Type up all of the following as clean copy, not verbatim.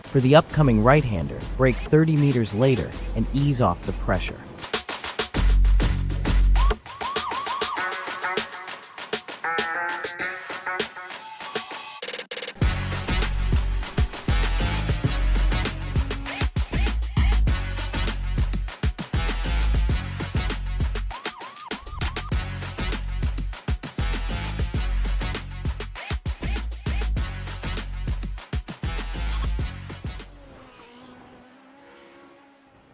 For the upcoming right-hander, brake 30 meters later and ease off the pressure.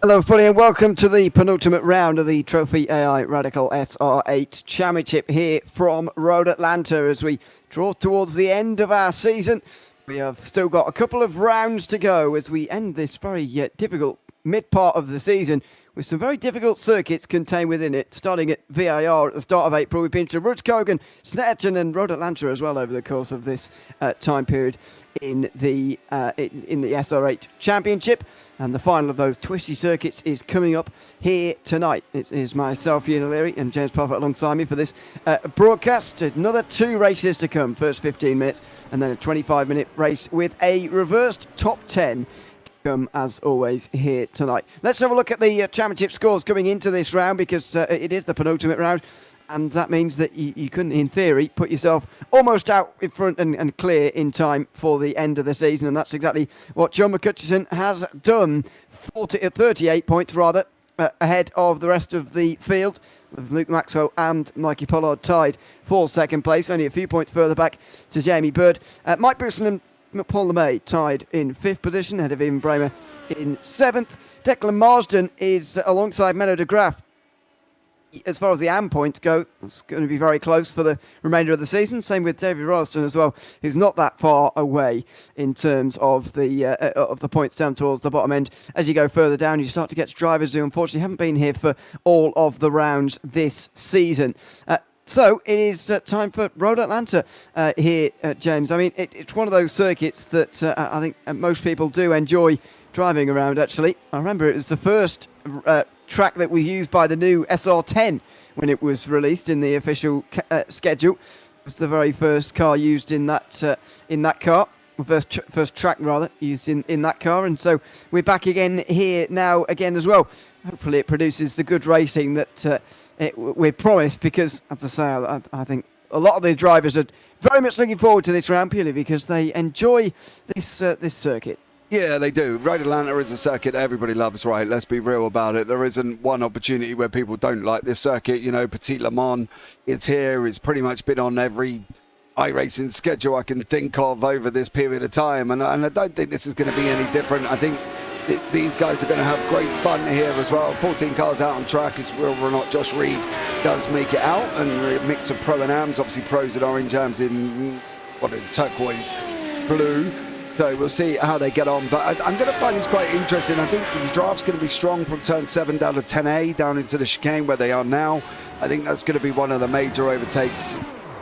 Hello everybody and welcome to the penultimate round of the Trophi.Ai Radical SR8 Championship here from Road Atlanta as we draw towards the end of our season. We have still got a couple of rounds to go as we end this very difficult mid-part of the season with some very difficult circuits contained within it, starting at VIR at the start of April. We've been to Rudskogen, Snetterton and Road Atlanta as well over the course of this time period in the SR8 Championship. And the final of those twisty circuits is coming up here tonight. It is myself, Ewan O'Leary, and James Parfitt alongside me for this broadcast. Another 2 races to come, first 15 minutes, and then a 25-minute race with a reversed top 10 come as always here tonight. Let's have a look at the championship scores coming into this round because it is the penultimate round, and that means that you can, in theory, put yourself almost out in front and clear in time for the end of the season, and that's exactly what John McCutcheon has done. 38 points rather ahead of the rest of the field, with Luke Maxwell and Mikey Pollard tied for second place, only a few points further back to Jamie Bird. Mike Bousson and Paul LeMay tied in 5th position, ahead of Ewan Bramer in 7th. Declan Marsden is alongside Menno de Graaf. As far as the AM points go, it's going to be very close for the remainder of the season. Same with David Royston as well, who's not that far away in terms of the points down towards the bottom end. As you go further down, you start to get to drivers who unfortunately haven't been here for all of the rounds this season. So it is time for Road Atlanta here, James. I mean, it's one of those circuits that I think most people do enjoy driving around, actually. I remember it was the first track that was used by the new SR10 when it was released in the official schedule. It was the very first car used in that car. First track rather used in that car, and so we're back again here now again as well. Hopefully it produces the good racing that we're promised, because as I say, I think a lot of the drivers are very much looking forward to this round purely because they enjoy this circuit. Yeah, they do. Road Atlanta is a circuit everybody loves, right? Let's be real about it. There isn't one opportunity where people don't like this circuit. You know, Petit Le Mans, it's here. It's pretty much been on every iRacing schedule I can think of over this period of time. And I don't think this is going to be any different. I think these guys are going to have great fun here as well. 14 cars out on track, as whether or not Josh Reed does make it out. And a mix of pro and AMs, obviously pros in orange, AMs in turquoise blue. So we'll see how they get on. But I'm going to find this quite interesting. I think the draft's going to be strong from turn 7 down to 10A, down into the chicane where they are now. I think that's going to be one of the major overtakes.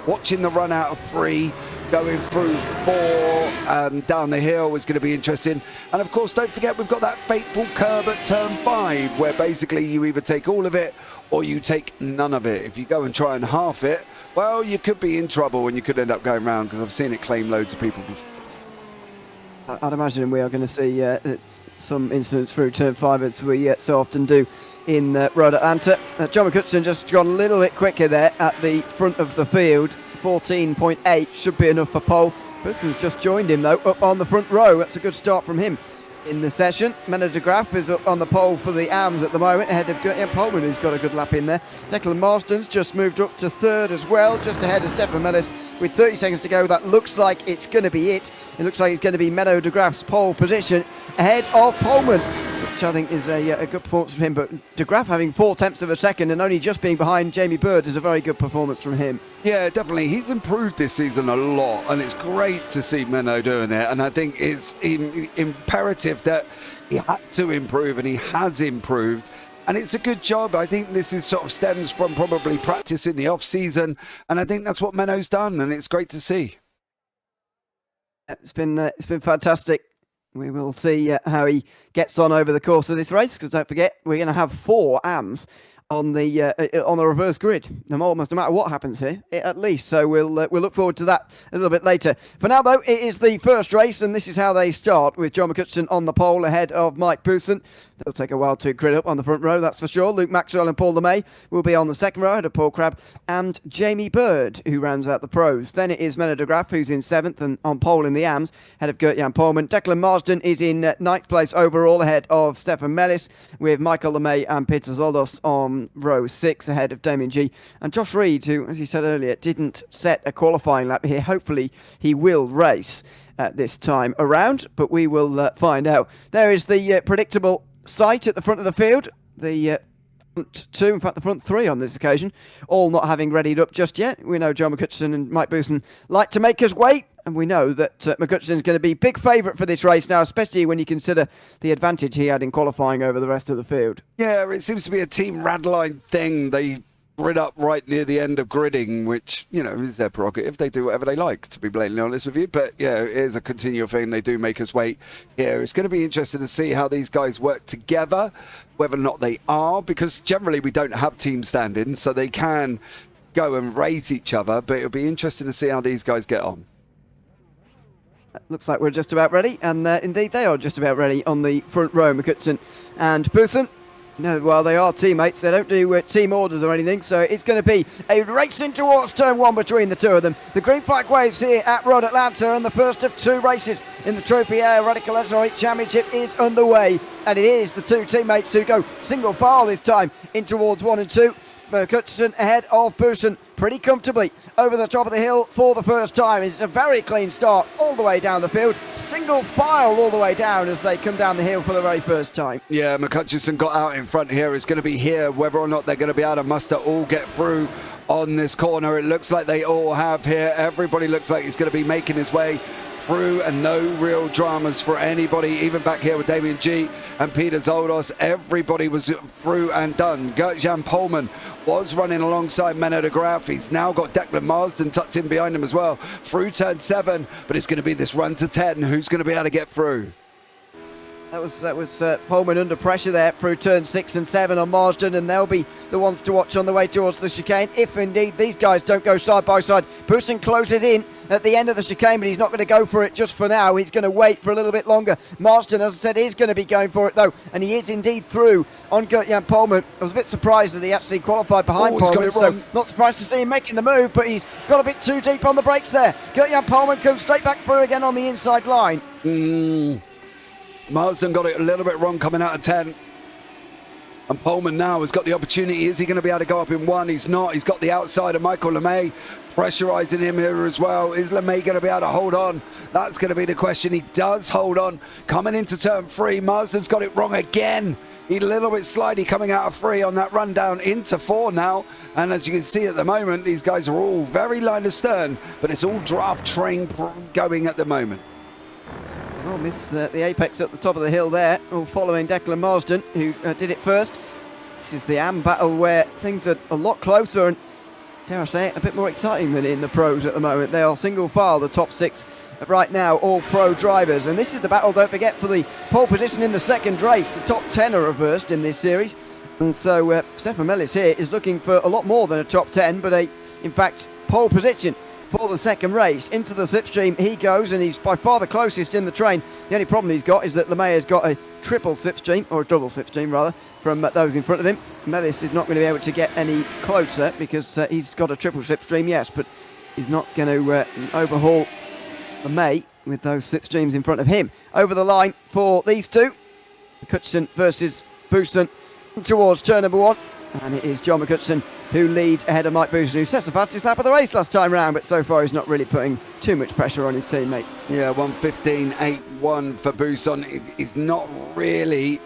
Watching the run out of 3, going through 4 down the hill is going to be interesting. And of course, don't forget, we've got that fateful curb at turn 5, where basically you either take all of it or you take none of it. If you go and try and half it, well, you could be in trouble and you could end up going round, because I've seen it claim loads of people before. I'd imagine we are going to see some incidents through turn 5, as we so often do in Road Atlanta. John McCutcheon just gone a little bit quicker there at the front of the field. 14.8 should be enough for pole. Bouson's just joined him though, up on the front row. That's a good start from him in the session. Menno de Graaf is up on the pole for the AMs at the moment, ahead of Gertjan Polman, who's got a good lap in there. Declan Marsden's just moved up to 3rd as well, just ahead of Stefan Mellis with 30 seconds to go. That looks like it's going to be it. It looks like it's going to be Menno de Graaf's pole position ahead of Polman, which I think is a good performance from him. But de Graaf having 4/10 of a second and only just being behind Jamie Bird is a very good performance from him. Yeah, definitely. He's improved this season a lot, and it's great to see Menno doing it. And I think it's imperative that he had to improve, and he has improved. And it's a good job. I think this is sort of stems from probably practice in the off season, and I think that's what Menno's done, and it's great to see. It's been fantastic. We will see how he gets on over the course of this race, because don't forget, we're going to have 4 AMs on the reverse grid. Almost no matter what happens here, at least. So we'll look forward to that a little bit later. For now, though, it is the first race, and this is how they start, with John McCutcheon on the pole ahead of Mike Bousson. They'll take a while to grid up on the front row, that's for sure. Luke Maxwell and Paul LeMay will be on the second row ahead of Paul Crabb and Jamie Bird, who rounds out the pros. Then it is Menno de Graaf, who's in 7th and on pole in the AMs, ahead of Gert-Jan Polman. Declan Marsden is in 9th place overall, ahead of Stefan Mellis, with Michael LeMay and Peter Zoldos on row 6, ahead of Damien G. And Josh Reed, who, as you said earlier, didn't set a qualifying lap here. Hopefully he will race this time around, but we will find out. There is the predictable sight at the front of the field. The front two, in fact the front three on this occasion, all not having readied up just yet. We know John McCutcheon and Mike Bousson like to make us wait, and we know that McCutcheon is going to be big favourite for this race now, especially when you consider the advantage he had in qualifying over the rest of the field. Yeah, it seems to be a team radline thing. They grid up right near the end of gridding, which, you know, is their prerogative. They do whatever they like, to be blatantly honest with you. But, yeah, it is a continual thing. They do make us wait here. It's going to be interesting to see how these guys work together, whether or not they are, because generally we don't have team stand-ins, so they can go and race each other. But it'll be interesting to see how these guys get on. Looks like we're just about ready, and indeed they are just about ready on the front row, McCutcheon and Bousson. No, well, they are teammates. They don't do team orders or anything, so it's going to be a racing towards turn one between the two of them. The green flag waves here at Road Atlanta, and the first of two races in the Trophi.Ai Radical SR8 Championship is underway, and it is the two teammates who go single file this time in towards 1 and 2. McCutcheon ahead of Bousson pretty comfortably over the top of the hill for the first time. It's a very clean start all the way down the field, single file all the way down as they come down the hill for the very first time. Yeah, McCutcheon got out in front here. It's going to be here whether or not they're going to be able to muster all get through on this corner. It looks like they all have here. Everybody looks like he's going to be making his way through, and no real dramas for anybody. Even back here with Damien G and Peter Zoldos, everybody was through and done. Gert-Jan Polman was running alongside Menno de Graaf. He's now got Declan Marsden tucked in behind him as well through turn 7, but it's going to be this run to 10. Who's going to be able to get through? That was Polman under pressure there through turn 6 and 7 on Marsden, and they'll be the ones to watch on the way towards the chicane if indeed these guys don't go side by side. Bousson closes in at the end of the chicane, but he's not going to go for it just for now. He's going to wait for a little bit longer. Marsden, as I said, is going to be going for it though, and he is indeed through on Gert-Jan Polman. I was a bit surprised that he actually qualified behind Polman, so not surprised to see him making the move, but he's got a bit too deep on the brakes there. Gert-Jan Polman comes straight back through again on the inside line. Marsden got it a little bit wrong coming out of 10. And Polman now has got the opportunity. Is he going to be able to go up in 1? He's not. He's got the outside of Michael LeMay pressurising him here as well. Is LeMay going to be able to hold on? That's going to be the question. He does hold on. Coming into turn 3, Marsden's got it wrong again. He's a little bit slidey coming out of 3 on that run down into 4 now. And as you can see at the moment, these guys are all very line astern, but it's all draft train going at the moment. Well, miss the apex at the top of the hill there, all following Declan Marsden, who did it first. This is the AM battle where things are a lot closer and, dare I say it, a bit more exciting than in the pros at the moment. They are single file, the top 6 right now, all pro drivers. And this is the battle, don't forget, for the pole position in the second race. The top 10 are reversed in this series. And so Stefan Mellis here is looking for a lot more than a top 10, but in fact, pole position for the second race. Into the slipstream he goes, and he's by far the closest in the train. The only problem he's got is that LeMay has got a triple slipstream, or a double slipstream rather, from those in front of him. Mellis is not going to be able to get any closer because he's got a triple slipstream, yes, but he's not going to overhaul LeMay with those slipstreams in front of him. Over the line for these two, McCutcheon versus Bousson towards turn number 1. And it is John McCutcheon who leads ahead of Mike Bousson, who sets the fastest lap of the race last time round, but so far he's not really putting too much pressure on his teammate. Yeah, 1:15.81 for Bousson. He's not really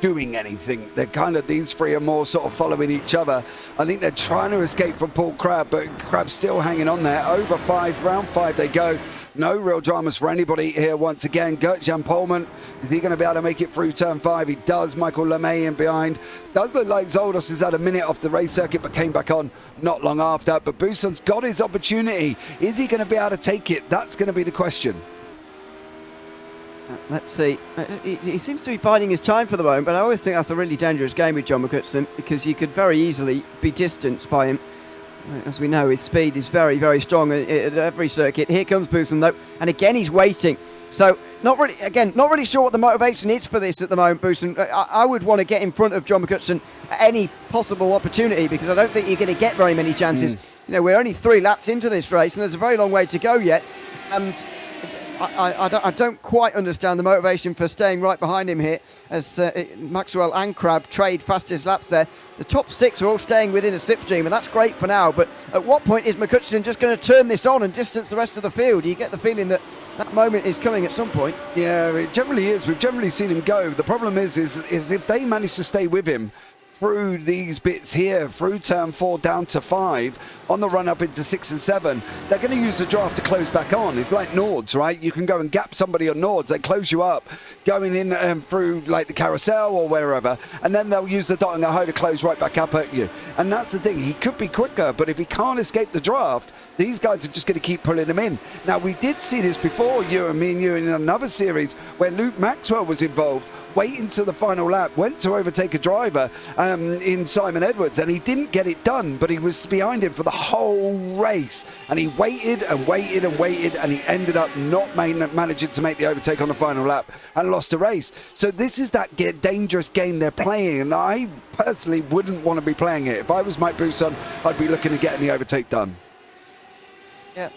doing anything. They're kind of, these three are more sort of following each other. I think they're trying to escape from Paul Crabb, but Crabb's still hanging on there. Over 5, round 5 they go. No real dramas for anybody here once again. Gert-Jan Polman, is he going to be able to make it through turn 5? He does. Michael LeMay in behind. Does look like Zoldos has had a minute off the race circuit but came back on not long after. But Bousson's got his opportunity. Is he going to be able to take it? That's going to be the question. Let's see. He seems to be biding his time for the moment, but I always think that's a really dangerous game with John McCutcheon because you could very easily be distanced by him. As we know, his speed is very, very strong at every circuit. Here comes Busen, though, and again he's waiting. So, not really sure what the motivation is for this at the moment, Busen. I would want to get in front of John McCutcheon at any possible opportunity because I don't think you're going to get very many chances. We're only 3 laps into this race, and there's a very long way to go yet. And I don't quite understand the motivation for staying right behind him here as Maxwell and Crab trade fastest laps there. The top 6 are all staying within a slipstream, and that's great for now. But at what point is McCutcheon just going to turn this on and distance the rest of the field? You get the feeling that moment is coming at some point. Yeah, it generally is. We've generally seen him go. The problem is if they manage to stay with him through these bits here, through turn 4 down to 5, on the run up into 6 and 7, they're going to use the draft to close back on. It's like Nords, right? You can go and gap somebody on Nords, they close you up, going in through like the carousel or wherever, and then they'll use the dot and go to close right back up at you. And that's the thing, he could be quicker, but if he can't escape the draft, these guys are just going to keep pulling him in. Now, we did see this before, you and me and you, in another series where Luke Maxwell was involved, waiting to the final lap, went to overtake a driver in Simon Edwards, and he didn't get it done, but he was behind him for the whole race, and he waited and waited and waited, and he ended up not managing to make the overtake on the final lap and lost the race. So this is that dangerous game they're playing, and I personally wouldn't want to be playing it. If I was Mike Buson, I'd be looking to get the overtake done. Yeah,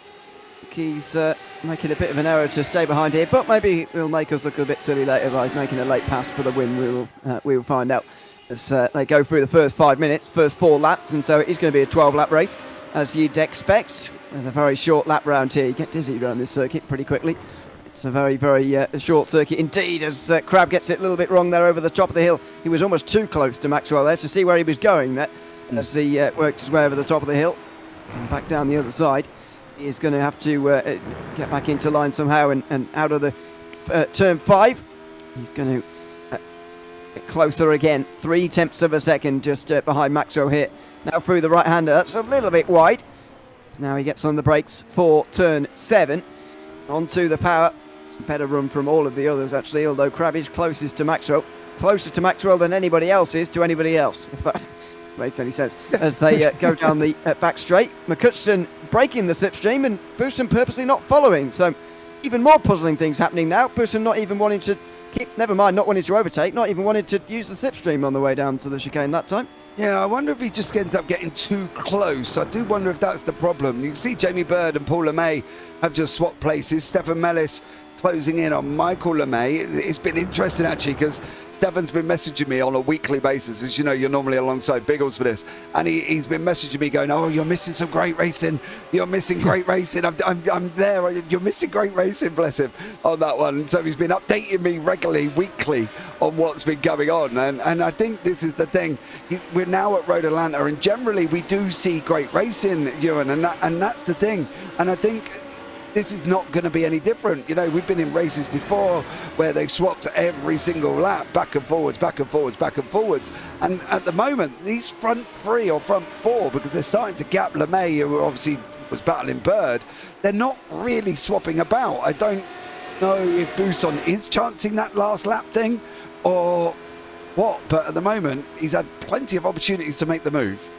he's making a bit of an error to stay behind here, but maybe he'll make us look a bit silly later by making a late pass for the win. We will find out as they go through the first 5 minutes, first 4 laps, and so it is going to be a 12-lap race, as you'd expect, with a very short lap round here. You get dizzy around this circuit pretty quickly. It's a very, very short circuit indeed, as Crab gets it a little bit wrong there over the top of the hill. He was almost too close to Maxwell there to see where he was going there, as he worked his way over the top of the hill and back down the other side. He's going to have to get back into line somehow and out of the turn 5. He's going to get closer again. 3/10 of a second just behind Maxwell here. Now through the right-hander. That's a little bit wide. So now he gets on the brakes for turn 7. Onto the power. Some better run from all of the others actually, although Crab is closest to Maxwell. Closer to Maxwell than anybody else is to anybody else, if that makes any sense, as they go down the back straight. McCutcheon breaking the slipstream and Busen purposely not following. So even more puzzling things happening now. Busen not even wanting to not wanting to overtake, not even wanting to use the slipstream on the way down to the chicane that time. Yeah, I wonder if he just ended up getting too close. I do wonder if that's the problem. You can see Jamie Bird and Paul LeMay have just swapped places. Stefan Mellis closing in on Michael LeMay. It's been interesting actually because Stefan's been messaging me on a weekly basis. As you know, you're normally alongside Biggles for this, and he's been messaging me going, "Oh, you're missing some great racing. You're missing great racing. I'm there. You're missing great racing." Bless him on that one. So he's been updating me regularly, weekly, on what's been going on. And I think this is the thing. We're now at Road Atlanta, and generally we do see great racing, Ewan, and that's the thing. And I think this is not going to be any different. You know, we've been in races before where they've swapped every single lap, back and forwards, back and forwards, back and forwards. And at the moment, these front 3 or front 4, because they're starting to gap LeMay, who obviously was battling Bird, they're not really swapping about. I don't know if Buson is chancing that last lap thing or what, but at the moment, he's had plenty of opportunities to make the move.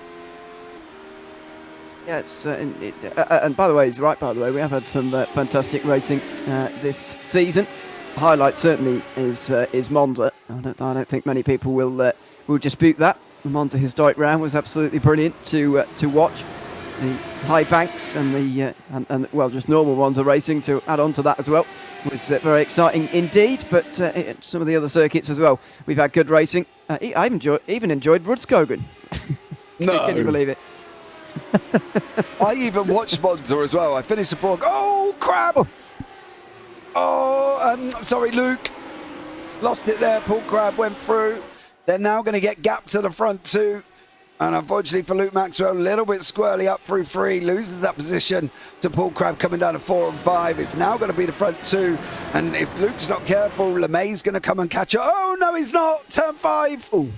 Yeah, and by the way, he's right, by the way, we have had some fantastic racing this season. The highlight certainly is Monza. I don't think many people will dispute that. The Monza historic round was absolutely brilliant to watch. The high banks and the just normal Monza racing to add on to that as well was very exciting indeed. But some of the other circuits as well, we've had good racing. I even enjoyed Rudskogen. No. Can you believe it? I even watched Monza as well. I finished the vlog. Oh, Crab! Oh, sorry, Luke. Lost it there. Paul Crab went through. They're now going to get gapped to the front 2. And unfortunately for Luke Maxwell, a little bit squirrely up through 3. Loses that position to Paul Crab coming down to 4 and 5. It's now going to be the front 2. And if Luke's not careful, LeMay's going to come and catch her. Oh, no, he's not. Turn 5. Ooh.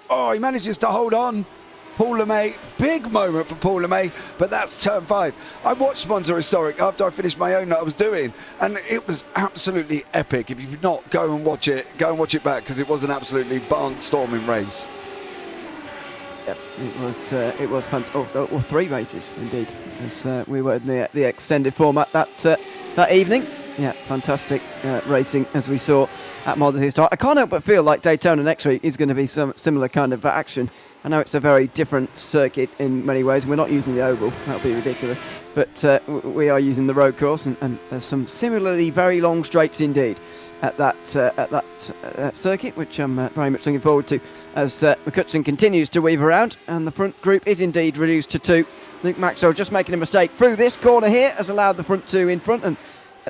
Oh, he manages to hold on. Paul LeMay, big moment for Paul LeMay, but that's turn 5. I watched Monza Historic after I finished my own that I was doing, and it was absolutely epic. If you've not, go and watch it back, because it was an absolutely barnstorming race. Yeah, it was fantastic. Or 3 races indeed, as we were in the extended format that evening. Yeah, fantastic racing as we saw at Monza Historic. I can't help but feel like Daytona next week is going to be some similar kind of action. I know it's a very different circuit in many ways. We're not using the oval, that would be ridiculous, but we are using the road course, and there's some similarly very long straights indeed at that circuit, which I'm very much looking forward to as McCutcheon continues to weave around, and the front group is indeed reduced to 2. Luke Maxwell just making a mistake through this corner here has allowed the front 2 in front, and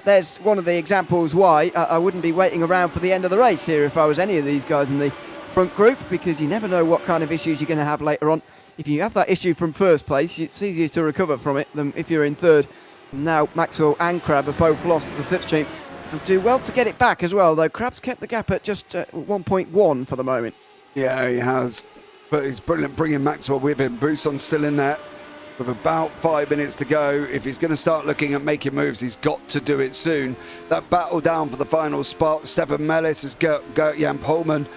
there's one of the examples why I wouldn't be waiting around for the end of the race here if I was any of these guys in the front group, because you never know what kind of issues you're going to have later on. If you have that issue from first place, it's easier to recover from it than if you're in third. Now Maxwell and Crab have both lost the slipstream and do well to get it back as well, though Crab's kept the gap at just 1.1 for the moment. Yeah, he has, but he's brilliant bringing Maxwell with him. Bouson's still in there with about 5 minutes to go. If he's going to start looking at making moves, he's got to do it soon. That battle down for the final spot, Stefan Mellis has got Jan Polman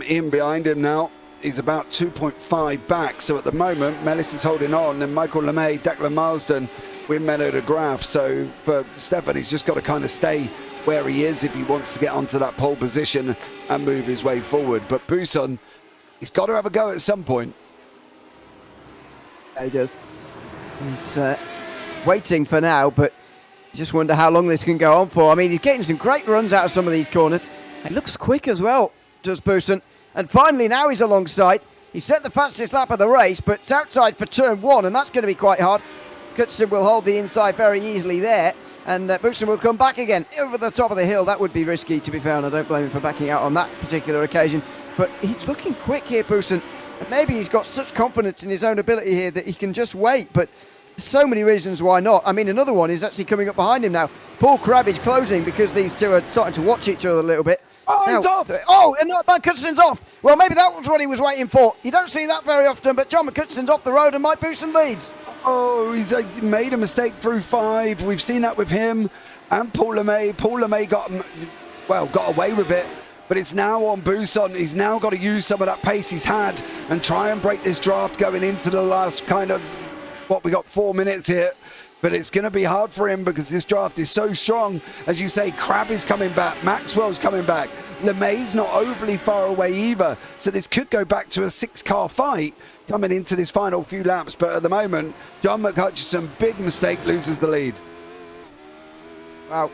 in behind him now. He's about 2.5 back, so at the moment Mellis is holding on, and Michael LeMay, Declan Marsden with Menno de Graaf. So for Stefan, he's just got to kind of stay where he is if he wants to get onto that pole position and move his way forward. But Bousson, he's got to have a go at some point. Yeah, he does. He's waiting for now, but you just wonder how long this can go on for. I mean, he's getting some great runs out of some of these corners. It looks quick as well, does Bousson. And finally, now he's alongside. He set the fastest lap of the race, but it's outside for turn 1, and that's going to be quite hard. Cutson will hold the inside very easily there, and Bousson will come back again over the top of the hill. That would be risky, to be fair, and I don't blame him for backing out on that particular occasion. But he's looking quick here, Bousson. And maybe he's got such confidence in his own ability here that he can just wait, but there's so many reasons why not. I mean, another one is actually coming up behind him now. Paul Crab is closing because these two are starting to watch each other a little bit. Oh, now, he's off! Oh, and McCutson's off. Well, maybe that was what he was waiting for. You don't see that very often, but John McCutson's off the road and Mike Bousson leads. Oh, he's made a mistake through 5. We've seen that with him and Paul LeMay. Paul LeMay got away with it, but it's now on Bousson. He's now got to use some of that pace he's had and try and break this draft going into the last we got 4 minutes here. But it's going to be hard for him because this draft is so strong. As you say, Crab is coming back. Maxwell's coming back. LeMay's not overly far away either. So this could go back to a 6-car fight coming into this final few laps. But at the moment, John McHutchison, big mistake, loses the lead. Wow.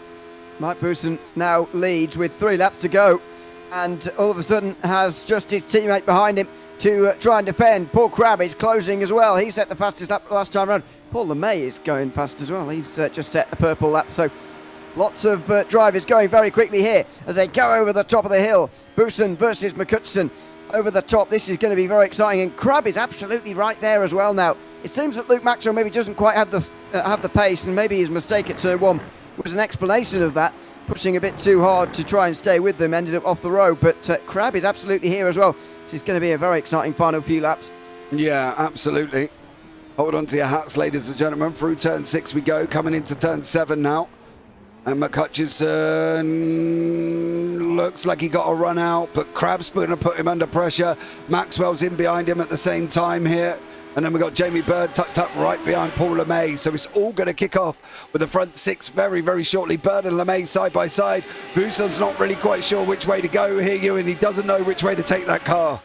Mike Bousson now leads with 3 laps to go. And all of a sudden has just his teammate behind him to try and defend. Paul Crab is closing as well. He set the fastest lap last time around. Paul LeMay is going fast as well. He's just set the purple lap. So lots of drivers going very quickly here as they go over the top of the hill. Bousson versus McCutcheon over the top. This is going to be very exciting. And Crab is absolutely right there as well now. It seems that Luke Maxwell maybe doesn't quite have the pace, and maybe his mistake at turn 1 was an explanation of that. Pushing a bit too hard to try and stay with them, ended up off the road. But Crab is absolutely here as well. This is going to be a very exciting final few laps. Yeah, absolutely. Hold on to your hats, ladies and gentlemen. Through turn 6 we go, coming into turn 7 now. And McHutchison looks like he got a run out, but Crab's going to put him under pressure. Maxwell's in behind him at the same time here. And then we've got Jamie Bird tucked up right behind Paul LeMay. So it's all going to kick off with the front 6 very, very shortly. Bird and LeMay side by side. Bousson's not really quite sure which way to go here, Ewan. He doesn't know which way to take that car.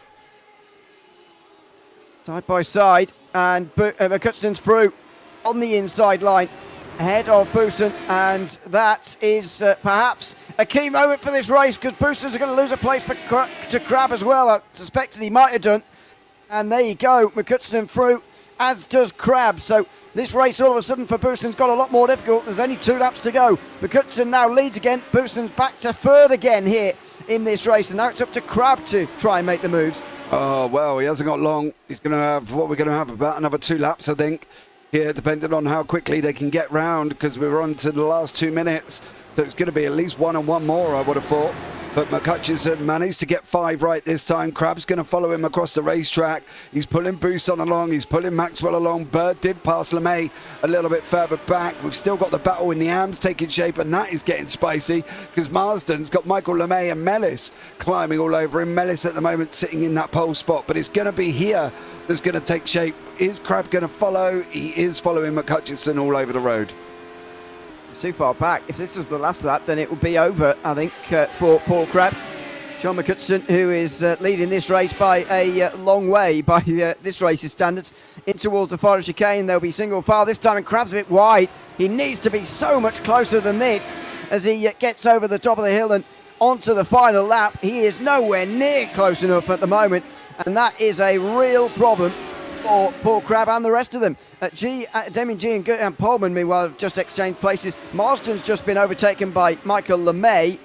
Side by side, and McCutcheon's through on the inside line ahead of Bousson, and that is perhaps a key moment for this race, because Bousson's going to lose a place to Crab as well. I suspected he might have done. And there you go, McCutcheon through, as does Crab. So this race all of a sudden for Bousson's got a lot more difficult. There's only 2 laps to go. McCutcheon now leads again. Bousson's back to 3rd again here in this race. And now it's up to Crab to try and make the moves. Oh, well, he hasn't got long. He's going to have, about another 2 laps, I think, here, depending on how quickly they can get round, because we're on to the last 2 minutes. So it's going to be at least 1 and 1 more, I would have thought. But McCutcheon managed to get 5 right this time. Crab's going to follow him across the racetrack. He's pulling Buson along. He's pulling Maxwell along. Bird did pass LeMay a little bit further back. We've still got the battle in the AMs taking shape, and that is getting spicy because Marsden's got Michael LeMay and Mellis climbing all over him. Mellis at the moment sitting in that pole spot, but it's going to be here that's going to take shape. Is Crab going to follow? He is following McCutcheon all over the road. It's too far back. If this was the last lap, then it would be over, I think, for Paul Crab. John McCutcheon, who is leading this race by a long way by this race's standards, in towards the final chicane. There'll be single file this time, and Crab's a bit wide. He needs to be so much closer than this as he gets over the top of the hill and onto the final lap. He is nowhere near close enough at the moment, and that is a real problem for Paul Crab and the rest of them. Damien G and Pullman, meanwhile, have just exchanged places. Marston's just been overtaken by Michael LeMay.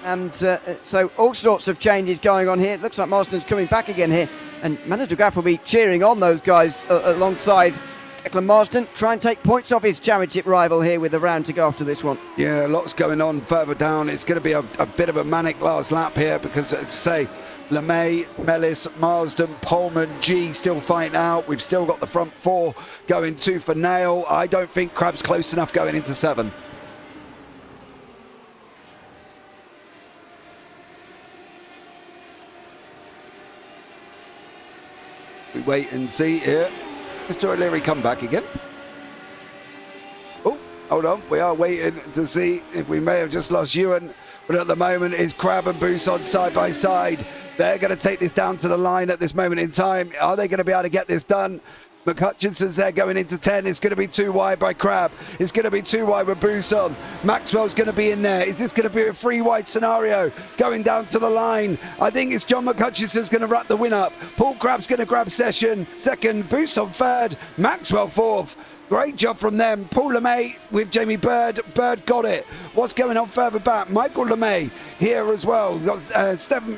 And so all sorts of changes going on here. It looks like Marston's coming back again here. And Manu de Graaf will be cheering on those guys alongside Declan Marsden. Try and take points off his championship rival here with a round to go after this one. Yeah, lots going on further down. It's going to be a bit of a manic last lap here because, as I say, LeMay, Mellis, Marsden, Pullman, G still fighting out. We've still got the front 4 going tooth and nail. I don't think Crab's close enough going into 7. We wait and see here. Mr. O'Leary come back again. Oh, hold on. We are waiting to see if we may have just lost Ewan. But at the moment, it's Crab and Buson side by side. They're going to take this down to the line at this moment in time. Are they going to be able to get this done? McCutcheon's there going into 10. It's going to be too wide by Crab. It's going to be too wide with Buson. Maxwell's going to be in there. Is this going to be a 3 wide scenario going down to the line? I think it's John McCutcheon's going to wrap the win up. Paul Crab's going to grab second. Buson 3rd. Maxwell 4th. Great job from them. Paul LeMay with Jamie Bird. Bird got it. What's going on further back? Michael LeMay here as well. We've got Stefan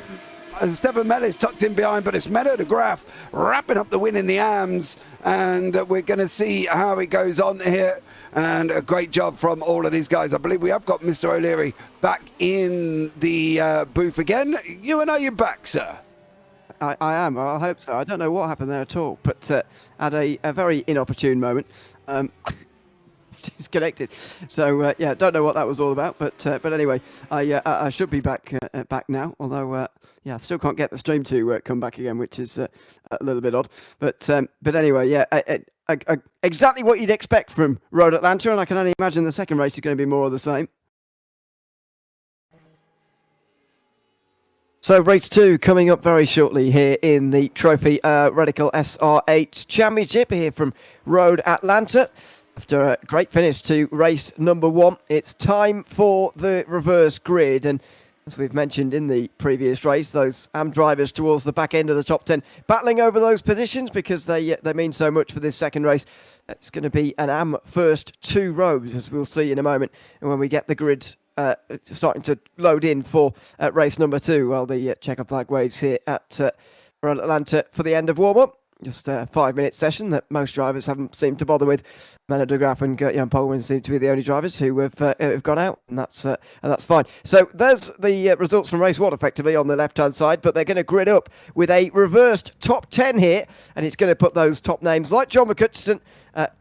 Mellis tucked in behind, but it's Manu de Graaf wrapping up the win in the AMs. And we're going to see how it goes on here. And a great job from all of these guys. I believe we have got Mr. O'Leary back in the booth again. Ewan, are you back, sir? I am. I hope so. I don't know what happened there at all, but at a very inopportune moment, disconnected. So yeah, don't know what that was all about, but anyway, I should be back now. Although yeah, I still can't get the stream to come back again, which is a little bit odd. But anyway, yeah, exactly what you'd expect from Road Atlanta, and I can only imagine the second race is going to be more of the same. So race 2 coming up very shortly here in the Trophy Radical SR8 Championship here from Road Atlanta. After a great finish to race number 1, it's time for the reverse grid. And as we've mentioned in the previous race, those AM drivers towards the back end of the top 10 battling over those positions because they mean so much for this second race. It's going to be an AM first 2 rows, as we'll see in a moment. And when we get the grid starting to load in for race number 2, while the checker flag waves here at Road Atlanta for the end of warm-up. Just a 5-minute session that most drivers haven't seemed to bother with. Manu de Graaf and Gert-Jan Polman seem to be the only drivers who have gone out, and that's fine. So there's the results from race 1 effectively on the left-hand side, but they're going to grid up with a reversed top 10 here, and it's going to put those top names like John McCutcheon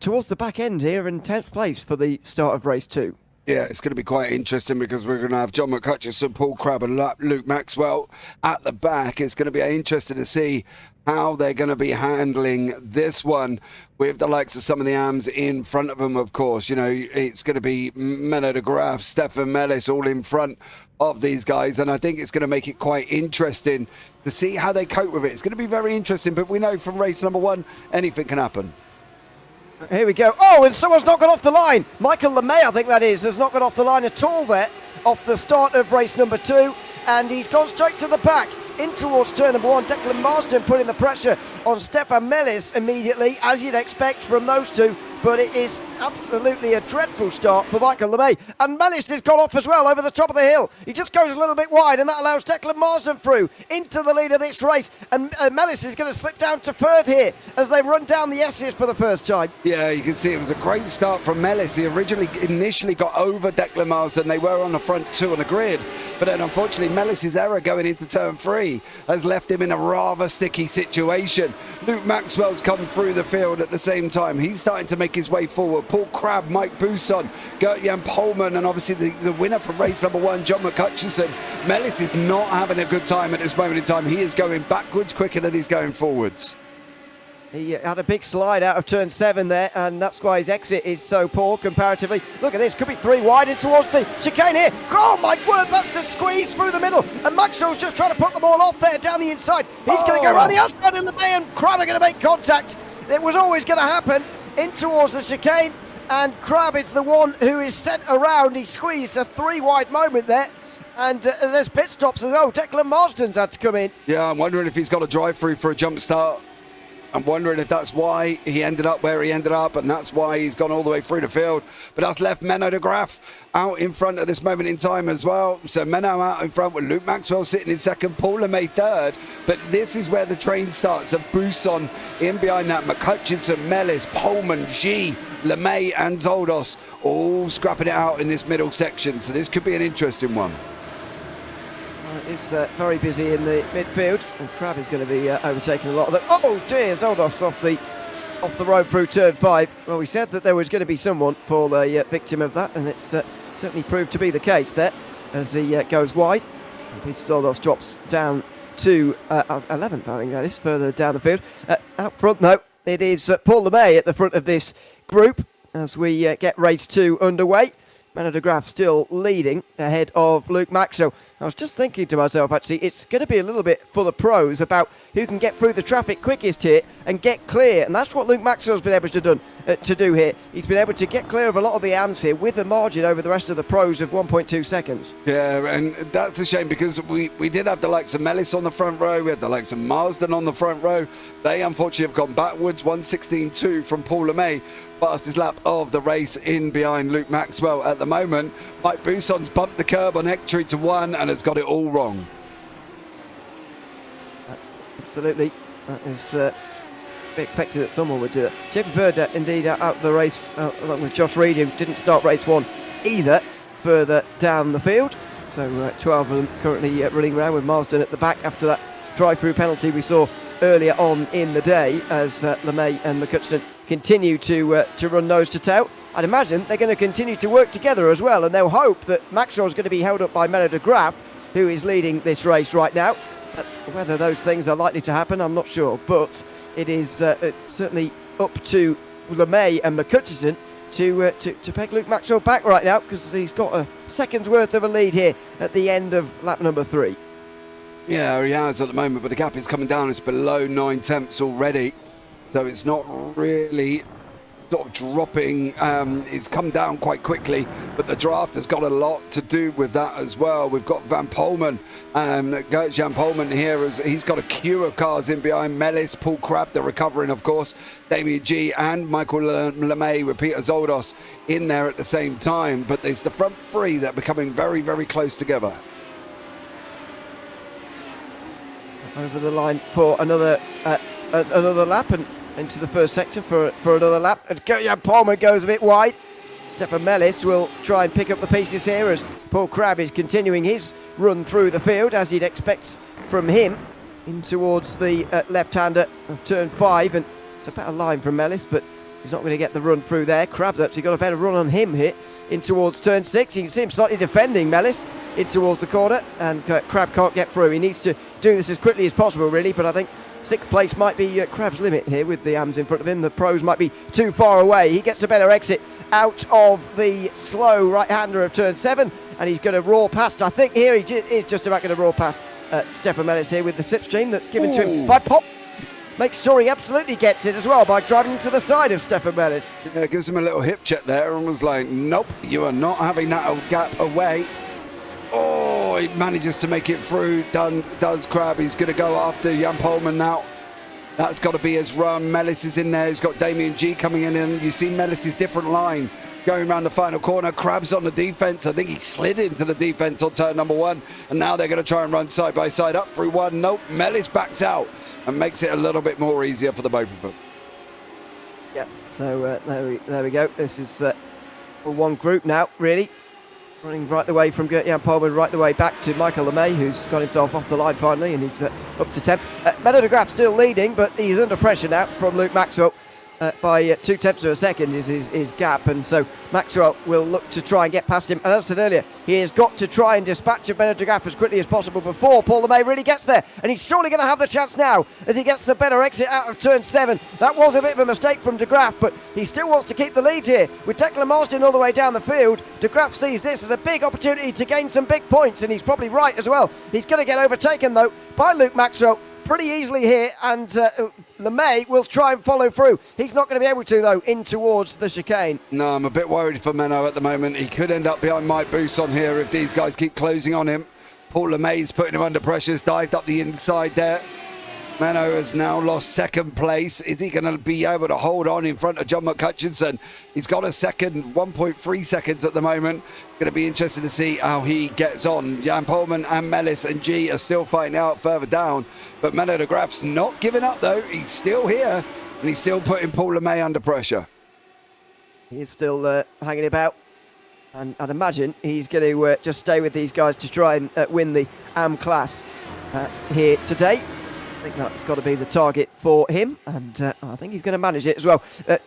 towards the back end here in 10th place for the start of race 2. Yeah, it's going to be quite interesting because we're going to have John McCutcheon, Paul Crab and Luke Maxwell at the back. It's going to be interesting to see how they're going to be handling this one with the likes of some of the AMs in front of them, of course. You know, it's going to be Manu de Graaf, Stefan Mellis all in front of these guys, and I think it's going to make it quite interesting to see how they cope with it. It's going to be very interesting, but we know from race number 1, anything can happen. Here we go. Oh, and someone's not got off the line. Michael LeMay, I think that is, has not got off the line at all there off the start of race number 2. And he's gone straight to the back in towards turn number 1. Declan Marsden putting the pressure on Stefan Mellis immediately, as you'd expect from those two. but it is absolutely a dreadful start for Michael LeMay. And Mellis has gone off as well over the top of the hill. He just goes a little bit wide, and that allows Declan Marsden through into the lead of this race. And Mellis is going to slip down to third here as they run down the S's for the first time. Yeah, you can see it was a great start from Mellis. He initially got over Declan Marsden. They were on the front two on the grid, but then unfortunately Mellis's error going into turn 3 has left him in a rather sticky situation. Luke Maxwell's come through the field at the same time. He's starting to make his way forward. Paul Crabb, Mike Buson, Gert-Jan Polman, and obviously the winner from race number 1, John McCutcheon. Mellis is not having a good time at this moment in time. He is going backwards quicker than he's going forwards. He had a big slide out of turn 7 there, and that's why his exit is so poor comparatively. Look at this, could be 3 wide in towards the chicane here. Oh my word, that's just squeeze through the middle, and Maxwell's just trying to put them all off there down the inside. He's going to go around the outside of LeMay, and Crabb are going to make contact. It was always going to happen in towards the chicane, and Crabb is the one who is sent around. He squeezed a 3 wide moment there. And there's pit stops as well. Declan Marsden's had to come in. Yeah, I'm wondering if he's got a drive through for a jump start. I'm wondering if that's why he ended up where he ended up, and that's why he's gone all the way through the field. But that's left Menno de Graaf out in front at this moment in time as well. So Menno out in front with Luke Maxwell sitting in second, Paul LeMay third. But this is where the train starts. And Buson in behind that, McCutcheon, Mellis, Polman, G, LeMay and Zoldos all scrapping it out in this middle section. So this could be an interesting one. It's very busy in the midfield, and Crabb is going to be overtaking a lot of them. Oh dear, Zoldos off the road through turn 5. Well, we said that there was going to be someone for the victim of that, and it's certainly proved to be the case there as he goes wide. And Peter Zoldos drops down to 11th, I think that is, further down the field. Out front, though, it is Paul LeMay at the front of this group as we get race 2 underway. Menno de Graaf still leading ahead of Luke Maxwell. I was just thinking to myself, actually, it's going to be a little bit for the pros about who can get through the traffic quickest here and get clear. And that's what Luke Maxwell's been able to do here. He's been able to get clear of a lot of the AMs here with a margin over the rest of the pros of 1.2 seconds. Yeah, and that's a shame because we did have the likes of Mellis on the front row. We had the likes of Marsden on the front row. They unfortunately have gone backwards. 1:16.2 from Paul LeMay. Fastest lap of the race in behind Luke Maxwell at the moment. Mike Buson's bumped the curb on entry to 1 and has got it all wrong. Absolutely. That is be expected that someone would do that. JP Bird indeed out the race along with Josh Reed, who didn't start race 1 either, further down the field. So 12 of them currently running around with Marsden at the back after that drive-through penalty we saw earlier on in the day as LeMay and McCutcheon continue to run nose to tail. I'd imagine they're going to continue to work together as well, and they'll hope that Maxwell's going to be held up by Menno de Graaf, who is leading this race right now. Whether those things are likely to happen, I'm not sure, but it is certainly up to LeMay and McCutcheon to peg Luke Maxwell back right now, because he's got a second's worth of a lead here at the end of lap number 3. Yeah, he has at the moment, but the gap is coming down. It's below 9 tenths already. So it's not really sort of dropping. It's come down quite quickly, but the draft has got a lot to do with that as well. We've got Van Polman, Gert-Jan Polman here. He's got a queue of cars in behind. Mellis, Paul Crabb, they're recovering, of course. Damien G and Michael LeMay with Peter Zoldos in there at the same time. But there's the front 3 that are becoming very, very close together. Over the line for another lap and into the first sector for another lap. And Gert-Jan Polman goes a bit wide. Stefan Mellis will try and pick up the pieces here as Paul Crabb is continuing his run through the field, as you'd expect from him, in towards the left-hander of turn 5. And it's a better line from Mellis, but he's not going to get the run through there. Crabb's actually got a better run on him here in towards turn 6. You can see him slightly defending Mellis in towards the corner, and Crabb can't get through. He needs to do this as quickly as possible, really, but I think 6th place might be Crabb's limit here with the AMs in front of him. The pros might be too far away. He gets a better exit out of the slow right-hander of turn 7, and he's going to roar past. I think here he is just about going to roar past Stefan Mellis here with the slipstream that's given to him by Pop. Makes sure he absolutely gets it as well by driving to the side of Stefan Mellis. Yeah, gives him a little hip check there and was like, nope, you are not having that gap away. Oh, he manages to make it through. Does Crabb. He's going to go after Jan Polman now. That's got to be his run. Mellis is in there. He's got Damien G coming in, and you see Mellis's different line going around the final corner. Crab's on the defense. I think he slid into the defense on turn number 1, and now they're going to try and run side by side up through 1. Nope, Mellis backs out and makes it a little bit more easier for the both of them. Yeah, so there we go. This is one group now, really. Running right the way from Gert-Jan Polman, right the way back to Michael LeMay, who's got himself off the line finally, and he's up to 10th. Menno de Graaf still leading, but he's under pressure now from Luke Maxwell. By 0.2 of a second is his gap, and so Maxwell will look to try and get past him. And as I said earlier, he has got to try and dispatch of Menno de Graaf as quickly as possible before Paul LeMay really gets there, and he's surely going to have the chance now as he gets the better exit out of turn 7. That was a bit of a mistake from de Graaf, but he still wants to keep the lead here. With Tekla Marsden all the way down the field, de Graaf sees this as a big opportunity to gain some big points, and he's probably right as well. He's going to get overtaken though by Luke Maxwell pretty easily here, and LeMay will try and follow through. He's not going to be able to, though, in towards the chicane. No, I'm a bit worried for Menno at the moment. He could end up behind Mike Bousson here if these guys keep closing on him. Paul LeMay's putting him under pressure. He's dived up the inside there. Menno has now lost second place. Is he going to be able to hold on in front of John McCutcheon? He's got a second, 1.3 seconds at the moment. Going to be interesting to see how he gets on. Jan Polman and Mellis and G are still fighting out further down. But Menno de Graaf's not giving up, though. He's still here, and he's still putting Paul LeMay under pressure. He's still hanging about. And I'd imagine he's going to just stay with these guys to try and win the AM class here today. I think that's got to be the target for him, and I think he's going to manage it as well.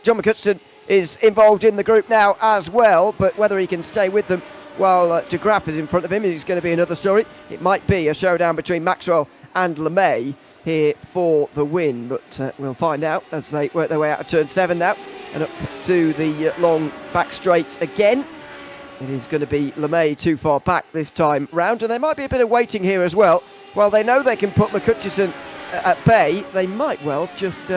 John McCutcheon is involved in the group now as well, but whether he can stay with them while de Graaf is in front of him is going to be another story. It might be a showdown between Maxwell and LeMay here for the win, but we'll find out as they work their way out of turn 7 now and up to the long back straight again. It is going to be LeMay too far back this time round, and there might be a bit of waiting here as well. While they know they can put McCutcheon at bay, they might well just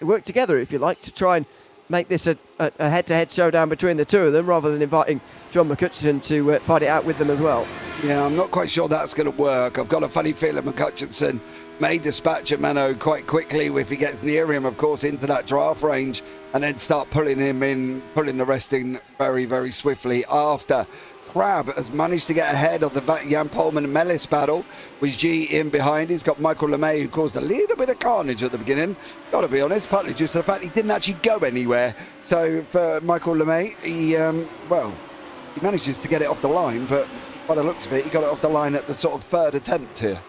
work together, if you like, to try and make this a head-to-head showdown between the two of them, rather than inviting John McCutcheon to fight it out with them as well. Yeah, I'm not quite sure that's going to work. I've got a funny feeling McCutcheon may dispatch a Menno quite quickly if he gets near him, of course, into that draft range, and then start pulling him in, pulling the rest in very, very swiftly after. Crab has managed to get ahead of the Jan Polman and Mellis battle with G in behind. He's got Michael LeMay, who caused a little bit of carnage at the beginning. Got to be honest, partly due to the fact he didn't actually go anywhere. So for Michael LeMay, he manages to get it off the line, but by the looks of it, he got it off the line at the sort of third attempt here.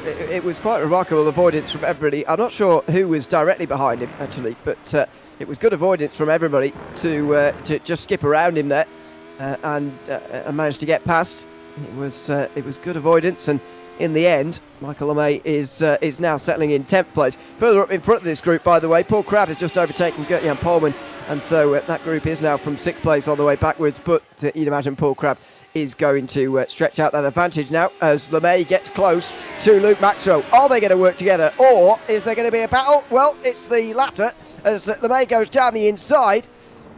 It was quite remarkable avoidance from everybody. I'm not sure who was directly behind him, actually, but it was good avoidance from everybody to just skip around him there and manage to get past. It was good avoidance, and in the end, Michael LeMay is now settling in 10th place. Further up in front of this group, by the way, Paul Crab has just overtaken Gert-Jan Polman, and so that group is now from 6th place on the way backwards, but you'd imagine Paul Crab is going to stretch out that advantage now as LeMay gets close to Luke Maxwell. Are they going to work together, or is there going to be a battle? Well, it's the latter, as LeMay goes down the inside.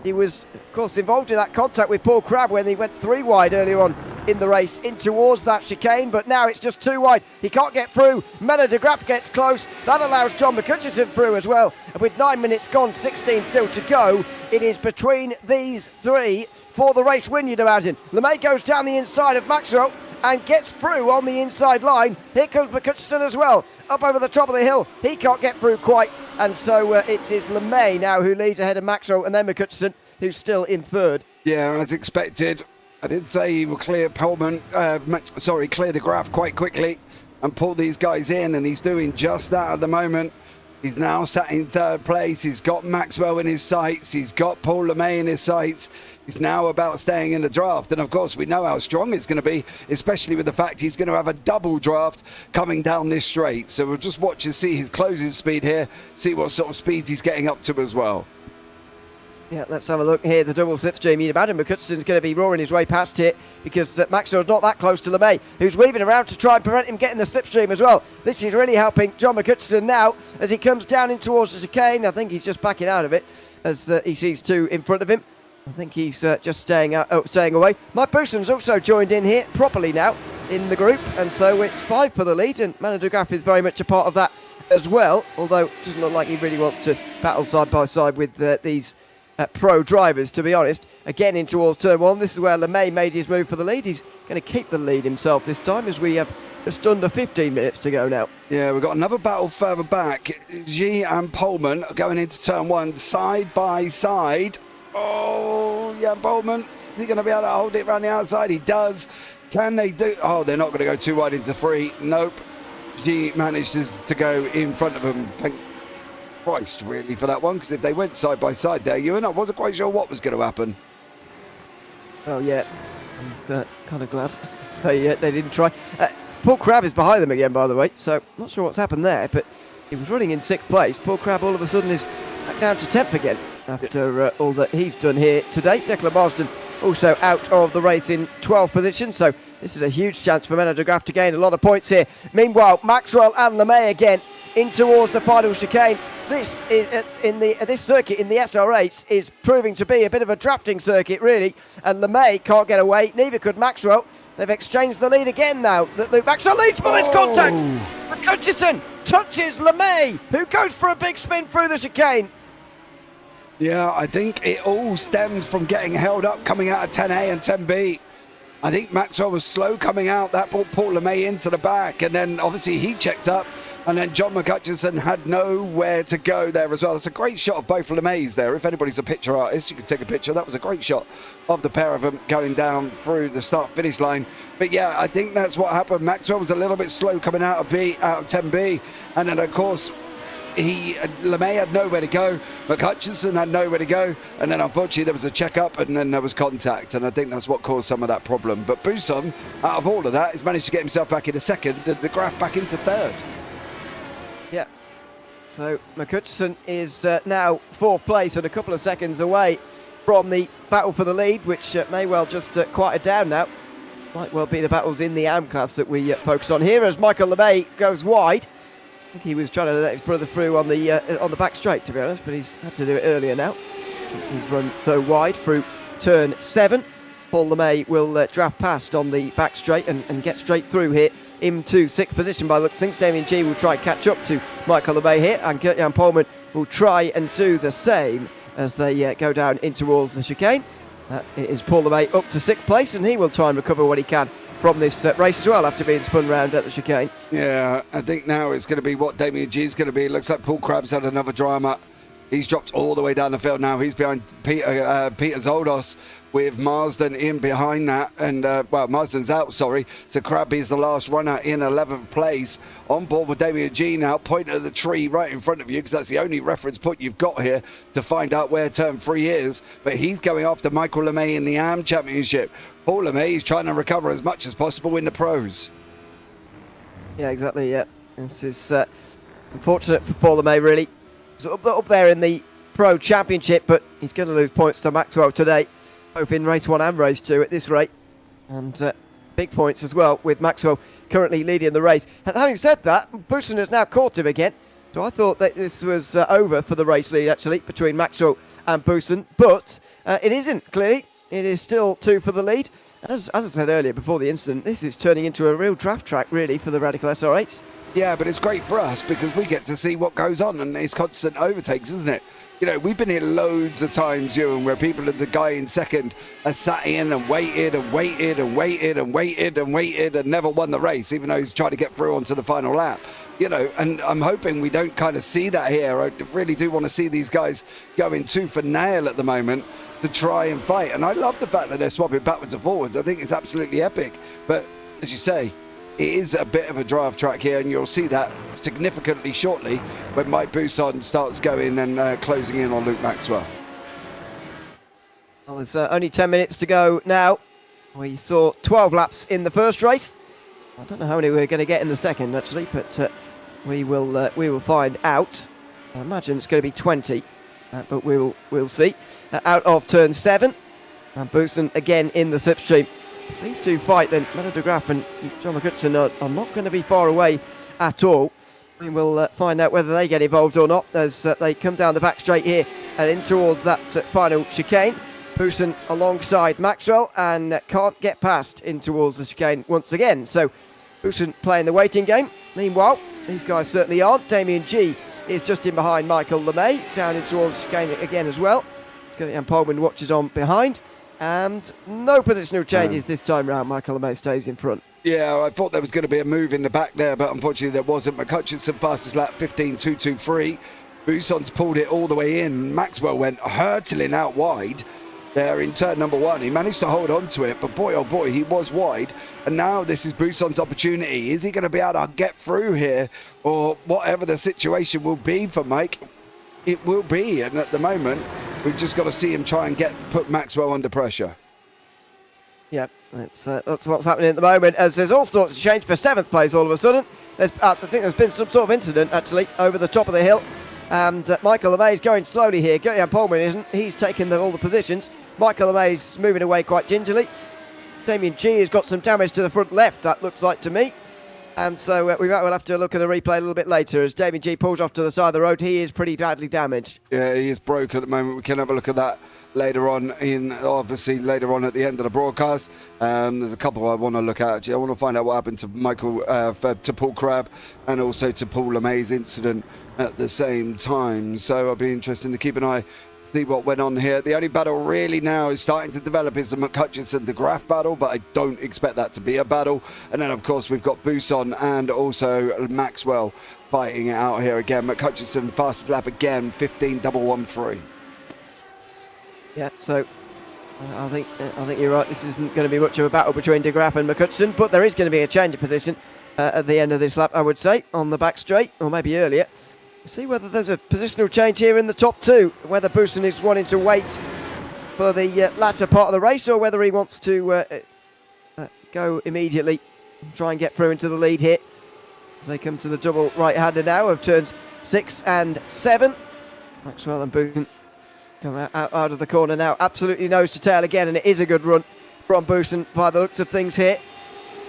He was, of course, involved in that contact with Paul Crab when he went 3 wide earlier on in the race in towards that chicane, but now it's just 2 wide. He can't get through. Menno de Graaf gets close. That allows John McCutcheon through as well. And with 9 minutes gone, 16 still to go, it is between these 3 for the race win, you'd imagine. LeMay goes down the inside of Maxwell and gets through on the inside line. Here comes McCutcheon as well, up over the top of the hill. He can't get through quite, and so it is LeMay now who leads ahead of Maxwell, and then McCutcheon, who's still in 3rd. Yeah, as expected. I did say he will clear clear de Graaf quite quickly and pull these guys in, and he's doing just that at the moment. He's now sat in 3rd place. He's got Maxwell in his sights. He's got Paul LeMay in his sights. He's now about staying in the draft. And of course, we know how strong it's going to be, especially with the fact he's going to have a double draft coming down this straight. So we'll just watch and see his closing speed here, see what sort of speeds he's getting up to as well. Yeah, let's have a look here. The double slipstream. You'd imagine McCutcheon's going to be roaring his way past here because Maxwell's not that close to LeMay, who's weaving around to try and prevent him getting the slipstream as well. This is really helping John McCutcheon now as he comes down in towards the chicane. I think he's just backing out of it as he sees 2 in front of him. I think he's just staying away. Mike Bouson's also joined in here properly now in the group, and so it's 5 for the lead, and Manu de Graaf is very much a part of that as well, although it doesn't look like he really wants to battle side by side with these pro drivers, to be honest. Again in towards turn 1, this is where LeMay made his move for the lead. He's going to keep the lead himself this time, as we have just under 15 minutes to go now. Yeah, we've got another battle further back. G and Pullman are going into turn 1 side by side. Oh, yeah, Pullman, is he going to be able to hold it around the outside? He does. Can they do? Oh, they're not going to go too wide into 3. Nope. G manages to go in front of him. Thank Christ, really, for that one, because if they went side by side there, Ewan, I wasn't quite sure what was going to happen. Oh, yeah. I'm kind of glad they didn't try. Paul Crabb is behind them again, by the way, so not sure what's happened there, but he was running in 6th place. Paul Crabb all of a sudden is back down to 10th again after all that he's done here today. Declan Marsden also out of the race in 12th position, so this is a huge chance for Manu de Graaf to gain a lot of points here. Meanwhile, Maxwell and LeMay again in towards the final chicane. This is this circuit in the SR8 is proving to be a bit of a drafting circuit, really, and LeMay can't get away, neither could Maxwell. They've exchanged the lead again now. That Luke Maxwell leads, but it's contact. Hutchison touches LeMay, who goes for a big spin through the chicane. Yeah, I think it all stemmed from getting held up coming out of 10A and 10B. I think Maxwell was slow coming out. That brought Paul LeMay into the back, and then obviously he checked up, and then John McHutchison had nowhere to go there as well. It's a great shot of both LeMays there. If anybody's a picture artist, you can take a picture. That was a great shot of the pair of them going down through the start-finish line. But yeah, I think that's what happened. Maxwell was a little bit slow coming out of 10B, and then of course LeMay had nowhere to go, McHutchison had nowhere to go, and then unfortunately there was a check-up and then there was contact, and I think that's what caused some of that problem. But Buson, out of all of that, has managed to get himself back into 2nd, the Graaf back into 3rd. Yeah, so McHutchison is now 4th place and a couple of seconds away from the battle for the lead, which may well just quiet down now. Might well be the battles in the AM class that we focus on here, as Michael LeMay goes wide. I think he was trying to let his brother through on the back straight, to be honest, but he's had to do it earlier now since he's run so wide through turn 7. Paul LeMay will draft past on the back straight and get straight through here into 6th position by the looks of things. Damien G will try and catch up to Michael LeMay here, and Gert-Jan Polman will try and do the same as they go down in towards the chicane. It is Paul LeMay up to 6th place, and he will try and recover what he can from this race as well after being spun round at the chicane. Yeah, I think now it's going to be what Damien G is going to be. It looks like Paul Crabb's had another drama. He's dropped all the way down the field now. He's behind Peter Zoldos with Marsden in behind that. And, well, Marsden's out, sorry. So Crabb is the last runner in 11th place. On board with Damien G now, pointing at the tree right in front of you, because that's the only reference point you've got here to find out where turn 3 is. But he's going after Michael LeMay in the AM Championship. Paul LeMay is trying to recover as much as possible in the pros. Yeah, exactly, yeah. This is unfortunate for Paul LeMay, really. He's up there in the Pro Championship, but he's going to lose points to Maxwell today, both in race 1 and race 2 at this rate. And big points as well, with Maxwell currently leading the race. And having said that, Buson has now caught him again. So I thought that this was over for the race lead, actually, between Maxwell and Buson. But it isn't, clearly. It is still 2 for the lead. And as I said earlier, before the incident, this is turning into a real draft track, really, for the Radical SR8s. Yeah, but it's great for us because we get to see what goes on, and it's constant overtakes, isn't it? You know, we've been here loads of times, Ewan, where people, the guy in 2nd, has sat in and waited and waited and waited and waited and waited and never won the race, even though he's trying to get through onto the final lap. You know, and I'm hoping we don't kind of see that here. I really do want to see these guys going tooth and nail at the moment to try and fight. And I love the fact that they're swapping backwards and forwards. I think it's absolutely epic. But as you say, it is a bit of a draft track here, and you'll see that significantly shortly when Mike Buson starts going and closing in on Luke Maxwell. Well, there's only 10 minutes to go now. We saw 12 laps in the first race. I don't know how many we're going to get in the second, actually, but we will find out. I imagine it's going to be 20, but we'll see. Out of turn 7, and Buson again in the slipstream. If these two fight, then Manu de Graaf and John McHutchison are not going to be far away at all. We will find out whether they get involved or not as they come down the back straight here and in towards that final chicane. Poussin alongside Maxwell and can't get past in towards the chicane once again. So Poussin playing the waiting game. Meanwhile, these guys certainly aren't. Damien G is just in behind Michael LeMay, down in towards the chicane again as well. And Pullman watches on behind. And no positional changes this time round. Michael LeMay stays in front. Yeah, I thought there was going to be a move in the back there, but unfortunately there wasn't. McCutcheon fastest lap 15.223. Bousson's pulled it all the way in. Maxwell went hurtling out wide there in turn number 1. He managed to hold on to it, but boy, oh boy, he was wide. And now this is Bousson's opportunity. Is he going to be able to get through here, or whatever the situation will be for Mike? It will be, and at the moment, we've just got to see him try and put Maxwell under pressure. Yeah, that's what's happening at the moment, as there's all sorts of change for 7th place all of a sudden. I think there's been some sort of incident, actually, over the top of the hill. And Michael LeMay is going slowly here. Gertjan Pullman isn't. He's taken all the positions. Michael LeMay's moving away quite gingerly. Damien G has got some damage to the front left, that looks like to me. And so we might well have to look at the replay a little bit later as Damien G pulls off to the side of the road. He is pretty badly damaged. Yeah, he is broke at the moment. We can have a look at that later on obviously later on at the end of the broadcast. There's a couple I want to look at actually. I want to find out what happened to to Paul Crabb and also to Paul LeMay's incident at the same time. So I'll be interested to keep an eye, see what went on here. The only battle really now is starting to develop is the McCutcheon De Graaf battle, but I don't expect that to be a battle. And then of course we've got Bousson and also Maxwell fighting it out here again. McCutcheon fastest lap again, 15.113. Yeah, so I think you're right. This isn't going to be much of a battle between De Graaf and McCutcheon, but there is going to be a change of position at the end of this lap, I would say, on the back straight, or maybe earlier. We'll see whether there's a positional change here in the top 2, whether Bousson is wanting to wait for the latter part of the race, or whether he wants to go immediately and try and get through into the lead here. As they come to the double right-hander now of turns 6 and 7. Maxwell and Bousson come out of the corner now, absolutely nose to tail again, and it is a good run from Bousson by the looks of things here.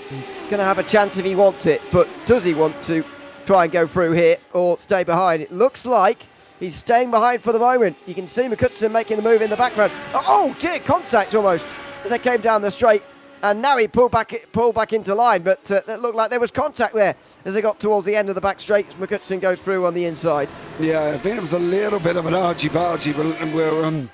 He's going to have a chance if he wants it, but does he want to try and go through here or stay behind? It looks like he's staying behind for the moment. You can see McCutcheon making the move in the background. Oh dear, contact almost as they came down the straight, and now he pulled back into line, but it looked like there was contact there as they got towards the end of the back straight. McCutcheon goes through on the inside. Yeah, I think it was a little bit of an argy-bargy, but we'll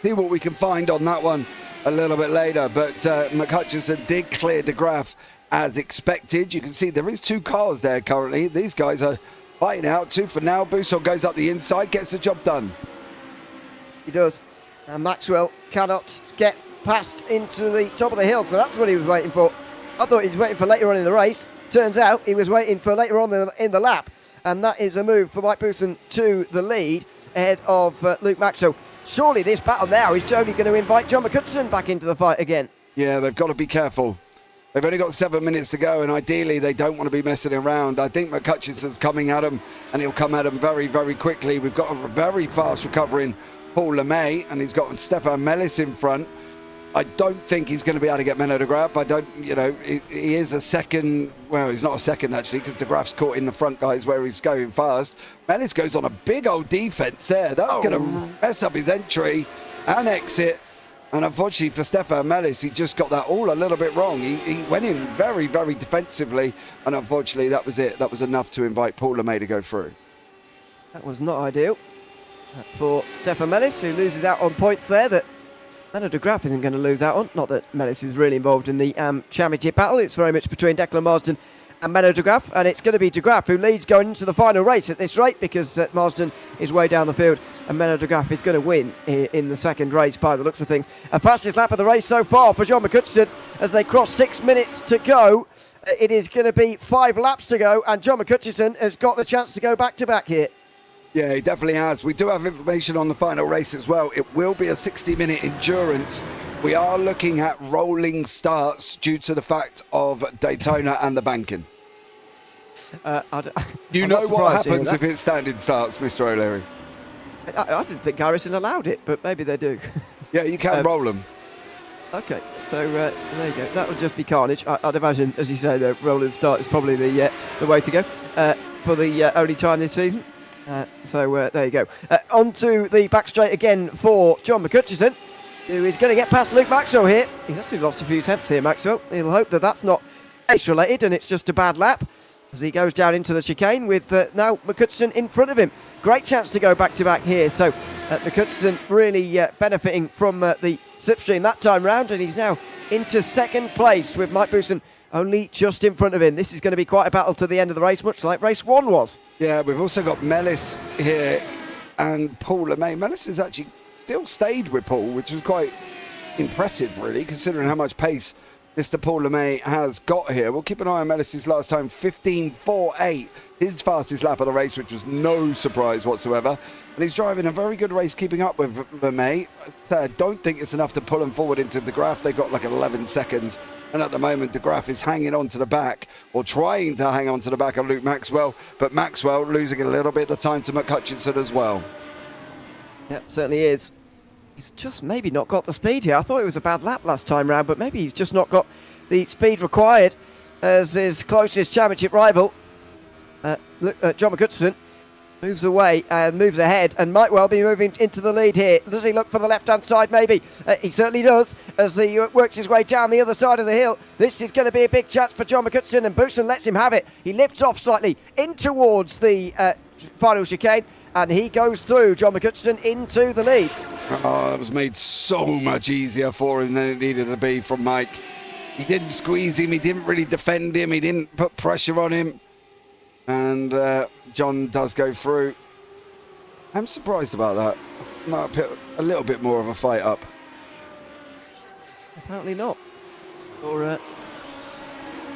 see what we can find on that one a little bit later. But McCutcheon did clear De Graaf as expected. You can see there is 2 cars there currently. These guys are fighting out 2 for now. Bousson goes up the inside, gets the job done. He does. And Maxwell cannot get past into the top of the hill, so that's what he was waiting for. I thought he was waiting for later on in the race. Turns out he was waiting for later on in the lap, and that is a move for Mike Bousson to the lead ahead of Luke Maxwell. Surely this battle now is only going to invite John McCutcheon back into the fight again. Yeah, they've got to be careful. They've only got 7 minutes to go, and ideally they don't want to be messing around. I think McCutcheon's coming at him, and he'll come at him very, very quickly. We've got a very fast recovering Paul LeMay, and he's got Stefan Mellis in front. I don't think he's going to be able to get Menno De Graaf. He is a second. Well, he's not a second actually, because De Graaf's caught in the front, guys, where he's going fast. Mellis goes on a big old defense there. That's going to mess up his entry and exit. And unfortunately for Stefan Mellis, he just got that all a little bit wrong. He went in very, very defensively, and unfortunately that was it. That was enough to invite Paul LeMay to go through. That was not ideal for Stefan Mellis, who loses out on points there that Menno De Graaf isn't going to lose out on. Not that Mellis is really involved in the championship battle. It's very much between Declan Marsden and Menno De Graaf, and it's going to be De Graaf who leads going into the final race at this rate, because Marsden is way down the field and Menno De Graaf is going to win in the second race by the looks of things. A fastest lap of the race so far for John McCutcheon as they cross 6 minutes to go. It is going to be 5 laps to go, and John McCutcheon has got the chance to go back-to-back here. Yeah, he definitely has. We do have information on the final race as well. It will be a 60-minute endurance. We are looking at rolling starts due to the fact of Daytona and the banking. You know what happens if it's standing starts, Mr. O'Leary? I didn't think Harrison allowed it, but maybe they do. Yeah, you can roll them. Okay, so there you go. That would just be carnage. I'd imagine, as you say, the rolling start is probably the way to go for the only time this season. So there you go. On to the back straight again for John McCutcheon. who is going to get past Luke Maxwell here. He's actually lost a few tenths here, Maxwell. He'll hope that that's not race-related and it's just a bad lap as he goes down into the chicane with now McCutcheon in front of him. Great chance to go back-to-back here. So McCutcheon really benefiting from the slipstream that time round, and he's now into second place with Mike Bousson only just in front of him. This is going to be quite a battle to the end of the race, much like race 1 was. Yeah, we've also got Mellis here and Paul LeMay. Mellis has actually still stayed with Paul, which is quite impressive, really, considering how much pace Mr. Paul LeMay has got here. We'll keep an eye on Mellis's last time, 15.48. His fastest lap of the race, which was no surprise whatsoever. And he's driving a very good race, keeping up with LeMay. I don't think it's enough to pull him forward into the graph. They've got like 11 seconds. And at the moment, the graph is hanging on to the back, or trying to hang on to the back of Luke Maxwell. But Maxwell losing a little bit of time to McCutcheon as well. Yep, certainly is. He's just maybe not got the speed here. I thought it was a bad lap last time round, but maybe he's just not got the speed required as his closest championship rival, John McCutcheon, moves away and moves ahead and might well be moving into the lead here. Does he look for the left-hand side? Maybe. He certainly does as he works his way down the other side of the hill. This is going to be a big chance for John McCutcheon, and Bousson lets him have it. He lifts off slightly in towards the final chicane, and he goes through John McCutcheon into the lead. Oh, that was made so much easier for him than it needed to be from Mike. He didn't squeeze him, he didn't really defend him, he didn't put pressure on him. And John does go through. I'm surprised about that. Might put a little bit more of a fight up. Apparently not. For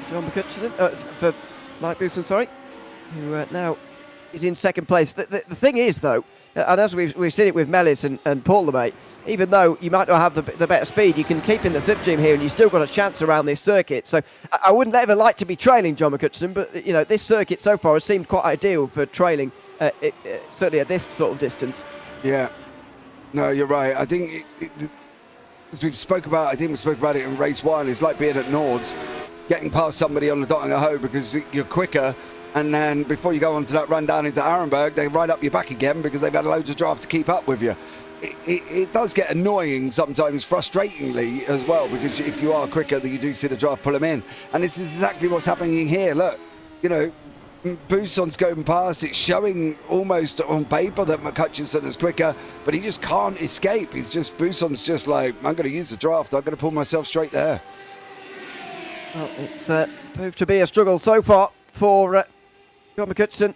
John McCutcheon, for Mike Bousson, sorry, who now is in second place. The thing is, though, and as we've seen it with Mellis and Paul LeMay, even though you might not have the better speed, you can keep in the slipstream here and you've still got a chance around this circuit. So I wouldn't ever like to be trailing John McCutcheon, but you know, this circuit so far has seemed quite ideal for trailing, certainly at this sort of distance. Yeah, no, you're right. I think, as we spoke about it in race 1, it's like being at Nords, getting past somebody on the dot and a hoe because you're quicker. And then before you go on to that run down into Arenberg, they ride up your back again because they've had loads of drive to keep up with you. It does get annoying sometimes, frustratingly as well, because if you are quicker, then you do see the drive pull them in. And this is exactly what's happening here. Look, you know, Bousson's going past. It's showing almost on paper that McCutcheon is quicker, but he just can't escape. Bousson's just like, I'm going to use the draft. I'm going to pull myself straight there. Well, it's proved to be a struggle so far for John McCutcheon,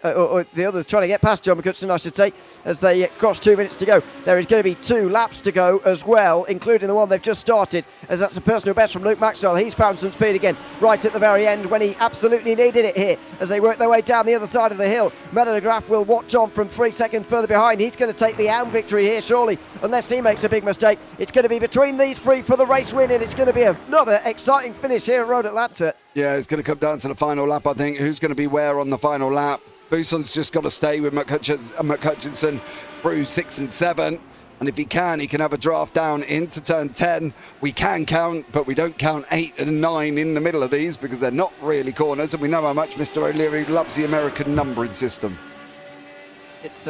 or the others trying to get past John McCutcheon, I should say, as they cross 2 minutes to go. There is going to be 2 laps to go as well, including the one they've just started, as that's a personal best from Luke Maxwell. He's found some speed again right at the very end when he absolutely needed it here as they work their way down the other side of the hill. Metograph will watch on from 3 seconds further behind. He's going to take the Elm victory here, surely, unless he makes a big mistake. It's going to be between these 3 for the race win, and it's going to be another exciting finish here at Road Atlanta. Yeah, it's going to come down to the final lap, I think. Who's going to be where on the final lap? Bousson's just got to stay with McCutcheon through 6 and 7. And if he can have a draft down into turn 10. We can count, but we don't count 8 and 9 in the middle of these because they're not really corners. And we know how much Mr. O'Leary loves the American numbering system. It's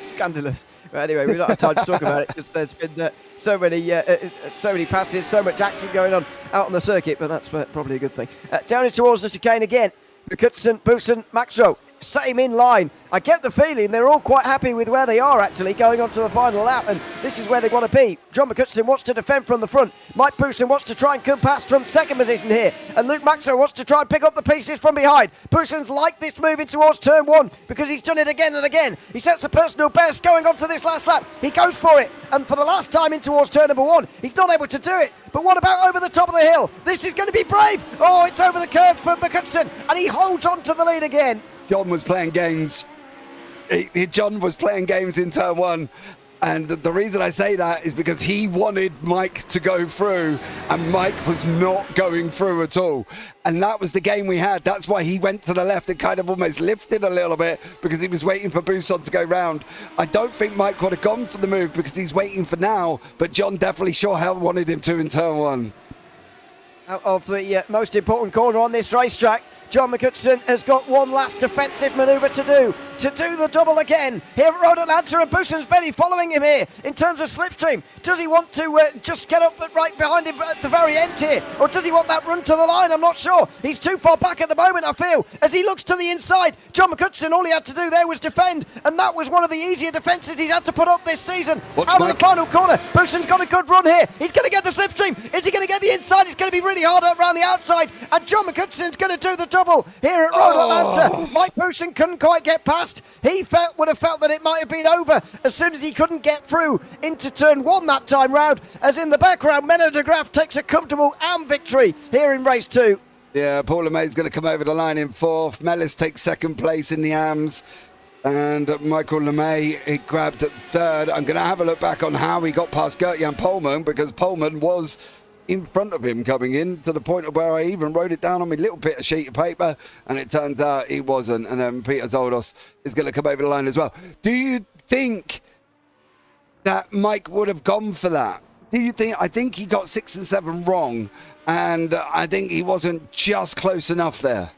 scandalous. But anyway, we've not had time to talk about it because there's been so many passes, so much action going on out on the circuit, but that's probably a good thing. Down towards the chicane again. McCutcheon, Bousson, Maxwell, same in line. I get the feeling they're all quite happy with where they are actually going on to the final lap, and this is where they want to be. John McCutcheon wants to defend from the front. Mike Bousson wants to try and come past from second position here, and Luke Maxwell wants to try and pick up the pieces from behind. Bousson's like this moving towards turn 1 because he's done it again and again. He sets a personal best going on to this last lap. He goes for it, and for the last time in towards turn number 1, he's not able to do it. But what about over the top of the hill? This is going to be brave. Oh, it's over the curve for McCutcheon, and he holds on to the lead again. John was playing games. John was playing games in turn 1. And the reason I say that is because he wanted Mike to go through, and Mike was not going through at all. And that was the game we had. That's why he went to the left and kind of almost lifted a little bit because he was waiting for Bousson to go round. I don't think Mike would have gone for the move because he's waiting for now, but John definitely sure hell wanted him to in turn 1. Out of the most important corner on this racetrack, John McCutcheon has got one last defensive manoeuvre to do the double again here at Road Atlanta, and Boussen's barely following him here in terms of slipstream. Does he want to just get up right behind him at the very end here, or does he want that run to the line? I'm not sure. He's too far back at the moment, I feel, as he looks to the inside. John McCutcheon, all he had to do there was defend, and that was one of the easier defences he's had to put up this season. Out of the final corner, Boussen's got a good run here. He's going to get the slipstream. Is he going to get the inside? It's going to be really hard around the outside, and John McCutcheon's going to do the double here at Road Atlanta. Mike Boussen couldn't quite get past. He would have felt that it might have been over as soon as he couldn't get through into turn one that time round, as in the background, Menno de Graaf takes a comfortable victory here in race 2. Yeah, Paul LeMay's going to come over the line in 4th. Mellis takes 2nd place in the AMs. And Michael LeMay, he grabbed 3rd. I'm going to have a look back on how he got past Gert-Jan Polman, because Polman was in front of him coming in, to the point of where I even wrote it down on my little bit of sheet of paper, and it turns out he wasn't. And then Peter Zoldos is going to come over the line as well. Do you think that Mike would have gone for that? Do you think? I think he got 6 and 7 wrong, and I think he wasn't just close enough there.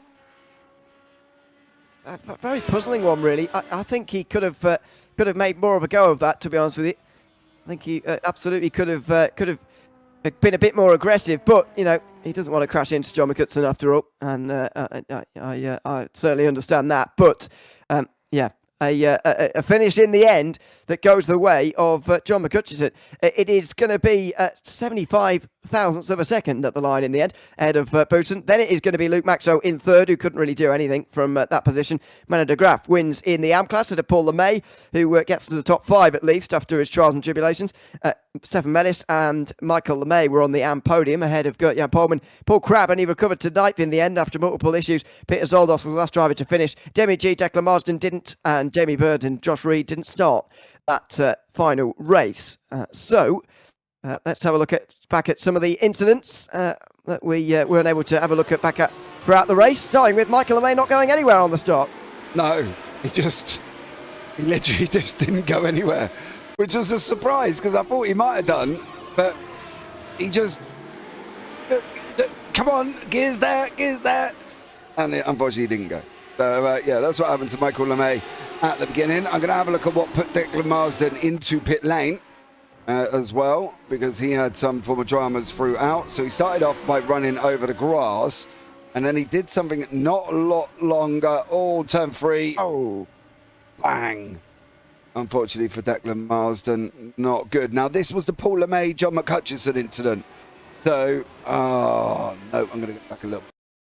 A very puzzling one, really. I think he could have made more of a go of that, to be honest with you. I think he absolutely could have been a bit more aggressive, but you know, he doesn't want to crash into John McCutcheon after all, and I certainly understand that. But yeah, a finish in the end that goes the way of John McCutcheon. It is going to be 75 thousandths of a second at the line in the end, ahead of Boussen. Then it is going to be Luke Maxwell in 3rd, who couldn't really do anything from that position. Menno de Graaf wins in the AM class at Paul LeMay, who gets to the top 5 at least after his trials and tribulations. Stefan Mellis and Michael LeMay were on the AM podium ahead of Gert-Jan Polman. Paul Crabb, and he recovered to 9th in the end after multiple issues. Peter Zoldos was the last driver to finish. Demi G, Declan Marsden didn't, and Jamie Bird and Josh Reed didn't start that final race. So let's have a look back at some of the incidents that we weren't able to have a look at back at throughout the race, starting with Michael LeMay not going anywhere on the start. No, he literally just didn't go anywhere, which was a surprise, because I thought he might have done, but he just, come on, gears there, and unfortunately he didn't go. So yeah, that's what happened to Michael LeMay at the beginning. I'm going to have a look at what put Declan Marsden into pit lane as well, because he had some form of dramas throughout. So he started off by running over the grass, and then he did something not a lot longer. Oh, turn 3. Oh, bang. Unfortunately for Declan Marsden, not good. Now, this was the Paul LeMay, John McCutcheon incident. So, oh, no, I'm going to go back a little.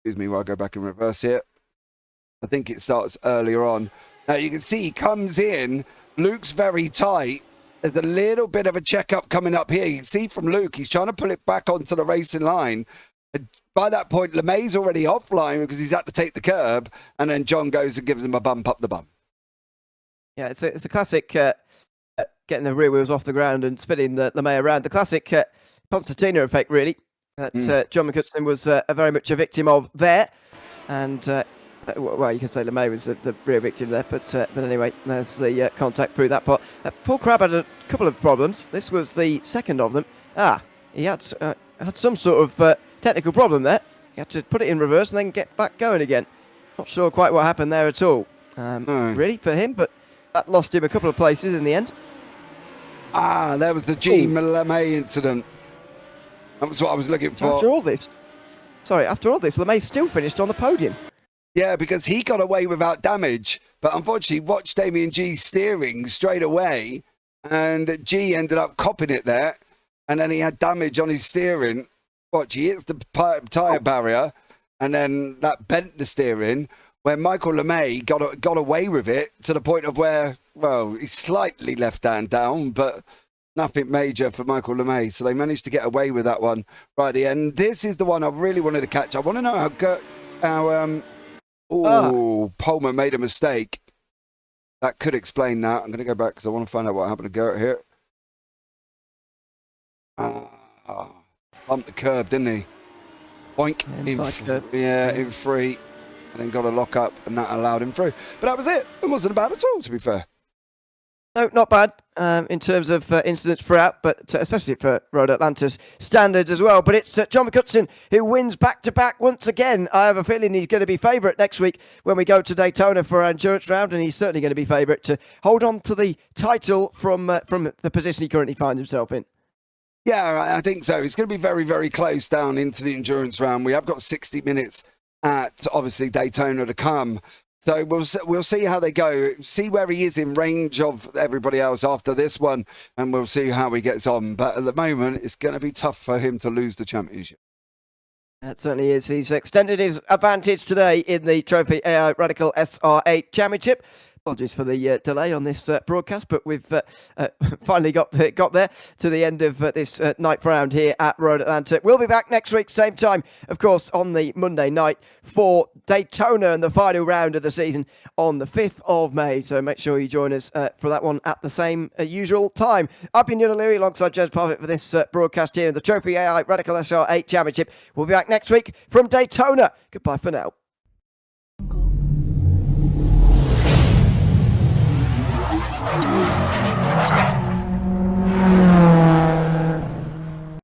Excuse me while I go back in reverse here. I think it starts earlier on. Now, you can see he comes in. Luke's very tight. There's a little bit of a checkup coming up here. You can see from Luke, he's trying to pull it back onto the racing line. And by that point, LeMay's already offline because he's had to take the curb. And then John goes and gives him a bump up the bum. Yeah, it's a classic getting the rear wheels off the ground and spinning the LeMay around. The classic concertina effect, really, that John McCutcheon was very much a victim of there. And, well, you can say LeMay was the rear victim there, but anyway, there's the contact through that part. Paul Crabb had a couple of problems. This was the second of them. He had some sort of technical problem there. He had to put it in reverse and then get back going again. Not sure quite what happened there at all, really, for him, but that lost him a couple of places in the end. There was the LeMay incident. That was what I was looking for. After all this, LeMay still finished on the podium. Yeah, because he got away without damage, but unfortunately watched Damien G steering straight away, and G ended up copping it there, and then he had damage on his steering. Watch, he hits the tyre barrier, and then that bent the steering, where Michael LeMay got away with it to the point of where, well, he slightly left hand down, but nothing major for Michael LeMay. So they managed to get away with that one right at the end. This is the one I really wanted to catch. I want to know how Polman made a mistake. That could explain that. I'm going to go back because I want to find out what happened to Gert here. Bumped the curb, didn't he? Boink. In 3. And then got a lock up, and that allowed him through. But that was it. It wasn't bad at all, to be fair. No, not bad. in terms of incidents throughout, but especially for Road Atlanta's standards as well. But it's John McCutcheon who wins back-to-back once again. I have a feeling he's going to be favourite next week when we go to Daytona for our endurance round, and he's certainly going to be favourite to hold on to the title from the position he currently finds himself in. Yeah, I think so. It's going to be very, very close down into the endurance round. We have got 60 minutes at, obviously, Daytona to come. So we'll see how they go, see where he is in range of everybody else after this one, and we'll see how he gets on. But at the moment, it's going to be tough for him to lose the championship. That certainly is. He's extended his advantage today in the Trophi.Ai Radical SR8 Championship. Apologies for the delay on this broadcast, but we've finally got there to the end of this night round here at Road Atlanta. We'll be back next week, same time, of course, on the Monday night for Daytona and the final round of the season on the 5th of May. So make sure you join us for that one at the same usual time. I've been Ewan O'Leary alongside James Parfitt for this broadcast here in the Trophi.Ai Radical SR8 Championship. We'll be back next week from Daytona. Goodbye for now.